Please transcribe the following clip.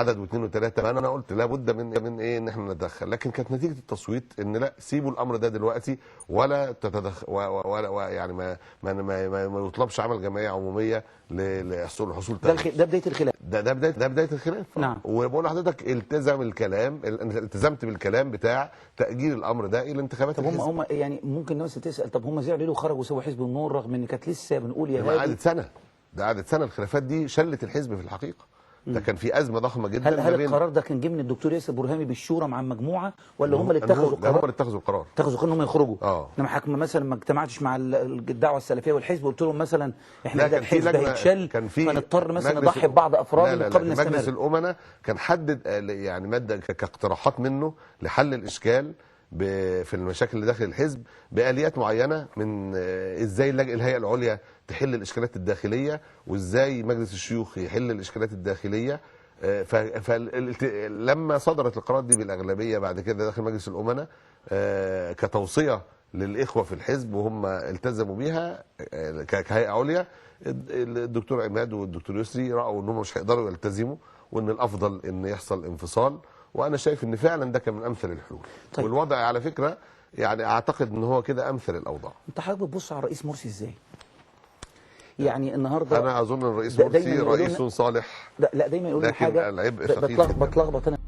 عدد واثنين وثلاثه. انا قلت لابد من ايه ان احنا نتدخل، لكن كانت نتيجه التصويت ان لا، سيبوا الامر ده دلوقتي ولا تتدخل ولا يعني ما يطلبش عمل جمعيه عموميه لحصول ده بدايه الخلاف. ده بدايه الخلاف. نعم. وبقول لحضرتك التزمت بالكلام بتاع تاجيل الامر ده الى انتخابات طب الحزب. هم يعني ممكن الناس تسال، طب هم زعلوا ليه وخرجوا سووا حزب النور رغم ان كانت لسه بنقول يا هادي؟ قعدت سنه الخلافات دي شلت الحزب في الحقيقه. ده كان في ازمه ضخمه جدا. هل القرار ده كان جه من الدكتور ياسر برهامي بالشورى مع المجموعه، ولا هم اللي اتخذوا القرار؟ هم اللي اتخذوا القرار. اتخذوا قرار ان هم يخرجوا. انما حضرتك مثلا ما اجتمعتش مع الدعوه السلفيه والحزب وقلت لهم مثلا احنا ده الحزب هيتشل فنضطر مثلا نضحي ببعض افراد مقابل نستمر؟ مجلس الامناء كان حدد يعني ماده كاقتراحات منه لحل الاشكال في المشاكل اللي داخل الحزب باليات معينه، من ازاي الهيئه العليا تحل الاشكالات الداخليه، وازاي مجلس الشيوخ يحل الاشكالات الداخليه. فلما صدرت القرارات دي بالاغلبيه بعد كده داخل مجلس الامناء كتوصيه للاخوه في الحزب وهم التزموا بيها كهيئه عليا، الدكتور عماد والدكتور يسري راوا انهم مش هيقدروا يلتزموا وان الافضل ان يحصل انفصال. وانا شايف ان فعلا ده كان من امثل الحلول. طيب. والوضع على فكره يعني اعتقد ان هو كده امثل الاوضاع. انت حضرتك بتبص على الرئيس مرسي ازاي؟ يعني النهارده انا اظن الرئيس مرسي رئيس صالح، لا دايما يقول لي حاجه العبء ثقيل بتلخبط انا